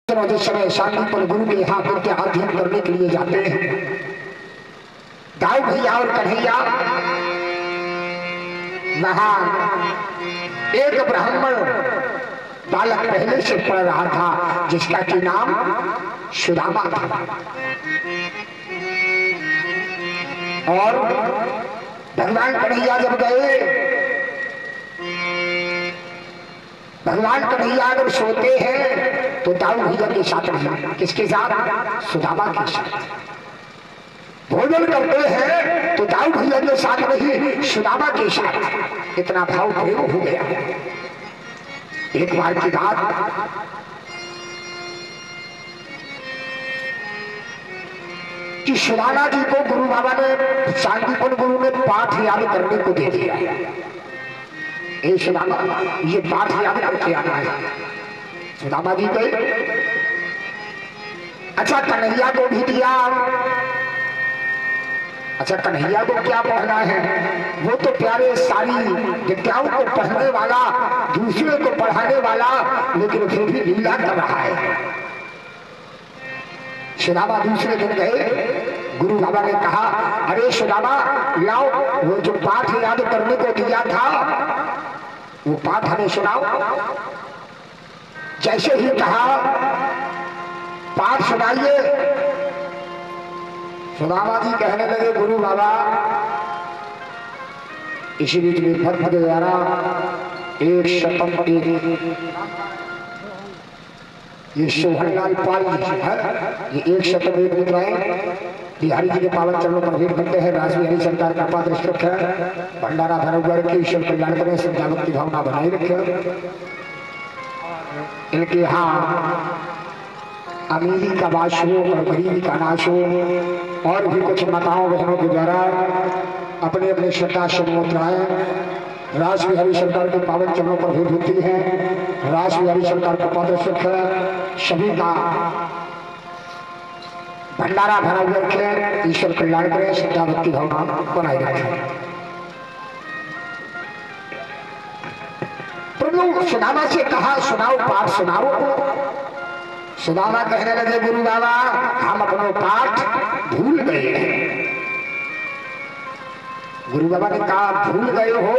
जिस समय शांतिपुर गुरु के यहाँ उनके अध्ययन करने के लिए जाते हैं, दाऊ भैया और कन्हैया वहां एक ब्राह्मण बालक पहले से पढ़ रहा था जिसका कि नाम सुदामा था। और भगवान कन्हैया जब गए, भगवान कन्हैया अगर सोते हैं तो दाऊ भैया के साथ नहीं, किसके साथ? सुदामा के साथ। भोजन करते हैं तो दाऊ भैया के साथ नहीं, सुदामा के साथ। इतना भाव प्रेम हो गया। एक बार की बात, कि सुदामा जी को गुरु बाबा ने शांतिपुर गुरु ने पाठ याद करने को दे दिया। सुदामा ये पाठ याद करके आना है। सुदामा जी गए। अच्छा कन्हैया को भी दिया। अच्छा कन्हैया को क्या पढ़ना है? वो तो प्यारे सारी विद्याओं को पढ़ने वाला, दूसरे को पढ़ाने वाला, लेकिन फिर भी लीला कर रहा है। सुदामा दूसरे दिन गए, गुरु बाबा ने कहा, अरे सुदामा लाओ वो जो पाठ याद करने को दिया था वो पाठ हमें सुनाओ। जैसे ही कहा पाठ सुनाइए, सुदामा जी कहने लगे, गुरु बाबा इसी बीच में फट द्वारा एक शतम ये सोहनलाल पाल जी है, ये एक शतम एक मुद्राएं बिहारी जी के पावन चरणों पर भेंट करते हैं। राजबिहारी सरकार का पात्र स्तुत है। भंडारा भरौगढ़ के ईश्वर कल्याण करें, सद्भाव की भावना बनाए रखें। इनके यहाँ अमीरी का वास हो और गरीबी का नाश हो, और भी कुछ माताओं बहनों के द्वारा अपने अपने श्रद्धा से मुद्राएं राजबिहारी सरकार के पावन चरणों पर भेंट होती है। राजबिहारी सरकार का पात्र स्तुत है। सभी का भंडारा भरा हुआ रखे, ईश्वर कल्याण करें, श्रद्धा भक्ति भावना बनाए रखें। प्रभु सुदामा से कहा, सुनाओ पाठ सुनाओ। सुदामा कहने लगे, गुरु बाबा हम अपना पाठ भूल गए हैं। गुरु बाबा ने कहा, भूल गए हो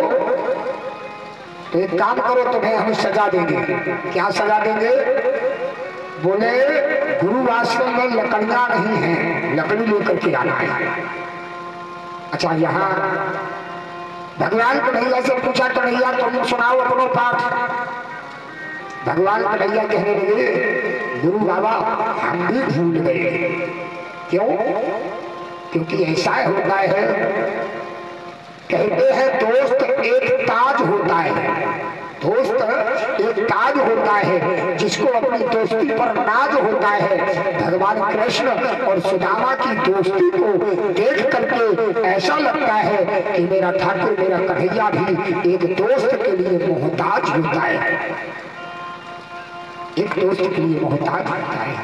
तो एक काम करो, तुम्हें हम सजा देंगे। क्या सजा देंगे? बोले गुरु आश्रम में लकड़ियां नहीं है, लकड़ी लेकर के आना है। अच्छा यहाँ भगवान कन्हैया से पूछा, कन्हैया तुम सुनाओ अपनो पाठ। भगवान कन्हैया कहने लगे, गुरु बाबा हम भी भूल गए। क्यों? क्योंकि ऐसा होता है, कहते हैं दोस्त एक ताज होता है, दोस्त एक ताज होता है जिसको अपनी दोस्ती पर नाज होता है। भगवान कृष्ण और सुदामा की दोस्ती को देख करके ऐसा लगता है कि मेरा ठाकुर मेरा कन्हैया भी एक दोस्त के लिए मोहताज होता है, एक दोस्त के लिए मोहताज होता है।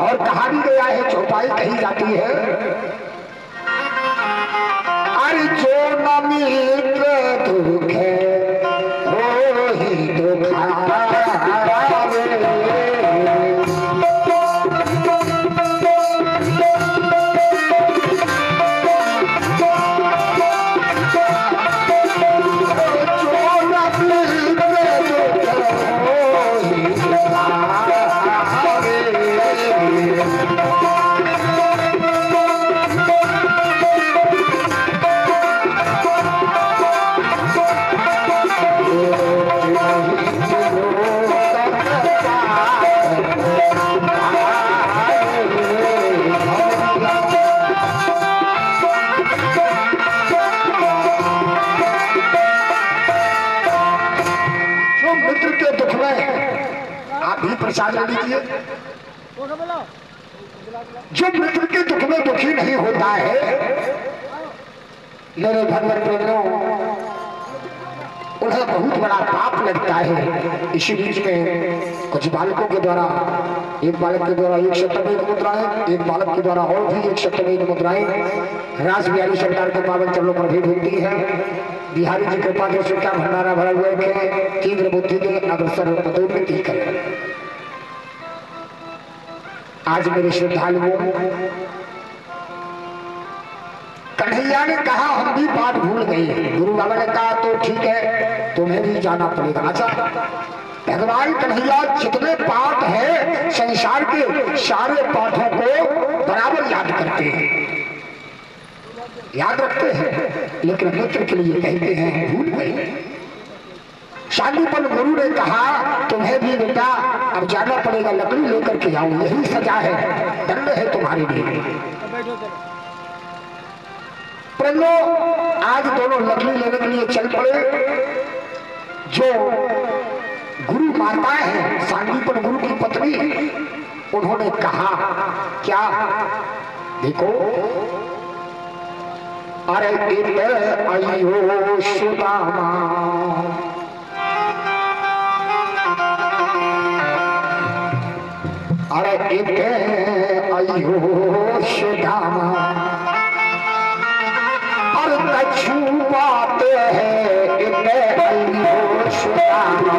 और कहा भी गया है, चौपाई कही जाती है, अरे जो न मित्र दुख है वो ही दुखा। प्रसाद ले लीजिए। जो मित्र के दुख में दुखी नहीं होता है, मेरे भगवत प्रेमियों, उन्हें बहुत बड़ा पाप लगता है। इसी बीच में कुछ बालकों के द्वारा, एक बालक के द्वारा 101 मुद्राएं, एक बालक के द्वारा और भी 101 मुद्राएं राजबिहारी सरकार के पावन चरणों पर भेंट होती है। बिहारी जी कृपा दृष्टि का भंडारा भरा हुआ है, तीव्र बुद्धि के अग्रसर पदोन्नति करें। आज मेरे श्रद्धालुओं, कन्हैया ने कहा हम भी पाठ भूल गए। गुरु बाबा ने कहा तो ठीक है, तुम्हें भी जाना पड़ेगा। अच्छा, भगवान कन्हैया जितने पाठ है संसार के सारे पाठों को बराबर याद करते हैं, याद रखते हैं, लेकिन मित्र के लिए कहते हैं भूल गए। शांतिपन गुरु ने कहा तुम्हें भी बेटा अब जाना पड़ेगा, लकड़ी लेकर के आओ, यही सजा है, दंड है तुम्हारे लिए। परंतु आज दोनों लकड़ी लेने के लिए चल पड़े। जो गुरु माता है शांतिपन गुरु की पत्नी, उन्होंने कहा क्या, देखो अरे अयो सुदामा, अरे अयो सुदामा, और कछु बात है अयो सुदामा,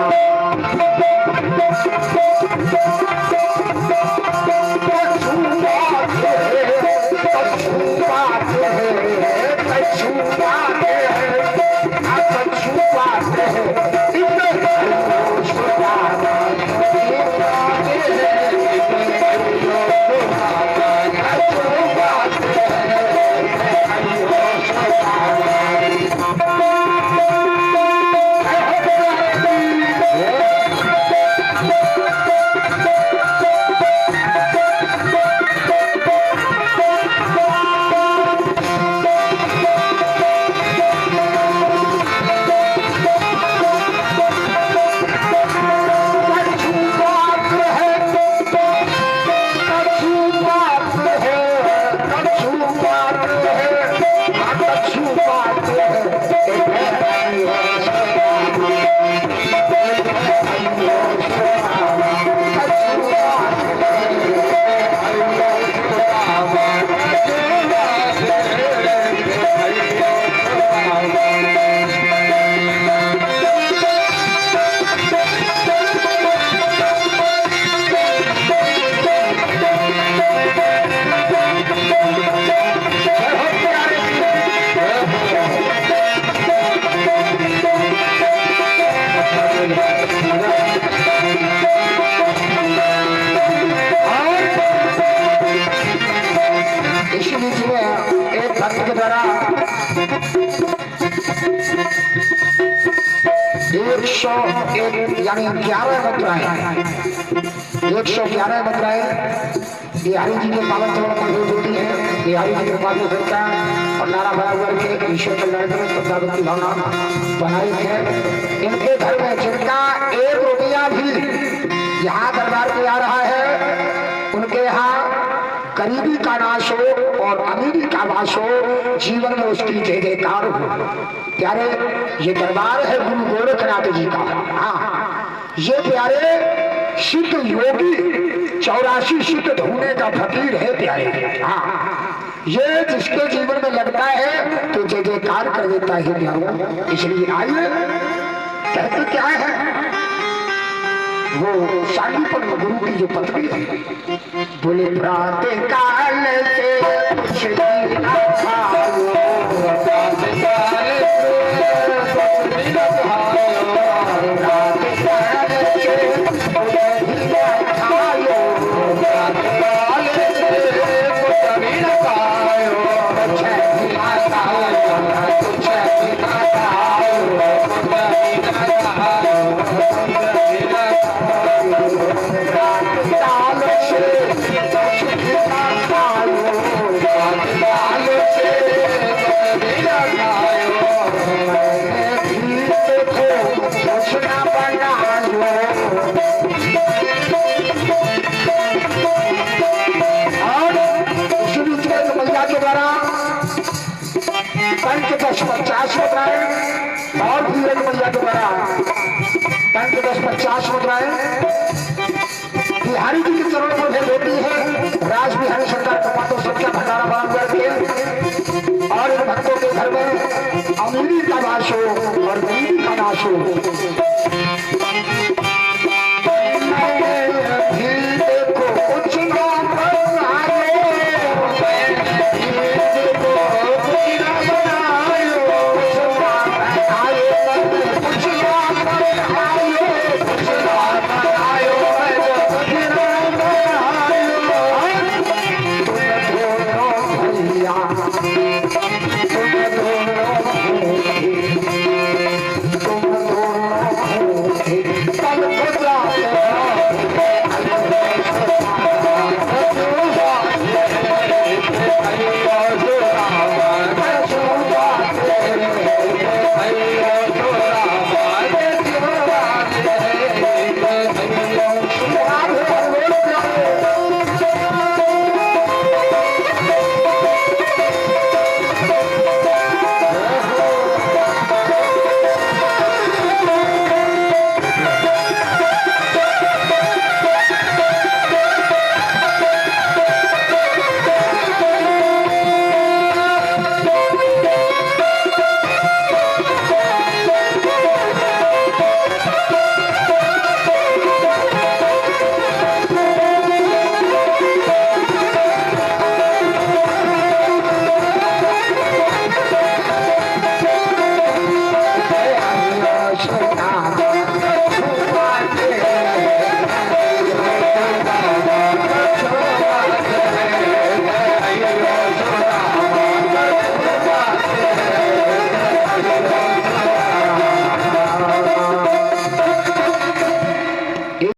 यानी 11 मुद्राएं, 111 मुद्राएं ये हरि जी के पावन चरण में मौजूद होती है। ये हरि जी के पावन करता और नारा बराबर के ईश्वर कल्याण में श्रद्धा भक्ति भावना बनाई है। इनके घर में जिनका 1 रुपया भी यहाँ दरबार में आ रहा है, उनके यहाँ गरीबी का नाश हो और अमीरी का वास हो, जीवन में उसकी जय जयकार हो। प्यारे ये दरबार है गुरु गोरखनाथ जी का। हाँ, ये प्यारे सिद्ध योगी 84 सिद्ध ढूंढने का फकीर है प्यारे। हाँ, ये जिसके जीवन में लगता है तो जय जयकार कर देता है प्यारो। इसलिए आइए, कहते क्या है, वो शांतिपन गुरु की जो पत्नी है, बोले प्रातः काल से कुछ भी ना खाओ, प्रातः काल से कुछ भी ना खाओ, प्रातः काल से कुछ भी ना खाओ, प्रातः काल से कुछ भी ना खाओ, कुछ भी ना खाओ, कुछ भी ना खाओ, कुछ भी ना खाओ। पंच 50 मुद्राएं और भी एक मैया के द्वारा पंच 50 मुद्राएं बिहारी जी के चरणों में भेज होती है। राज बिहारी सरकार कृपा तो सबका भंडारा बना करके और इन भक्तों के घर में अमीरी का वास हो और गरीबी का नाश हो। देखो कुछ ना हे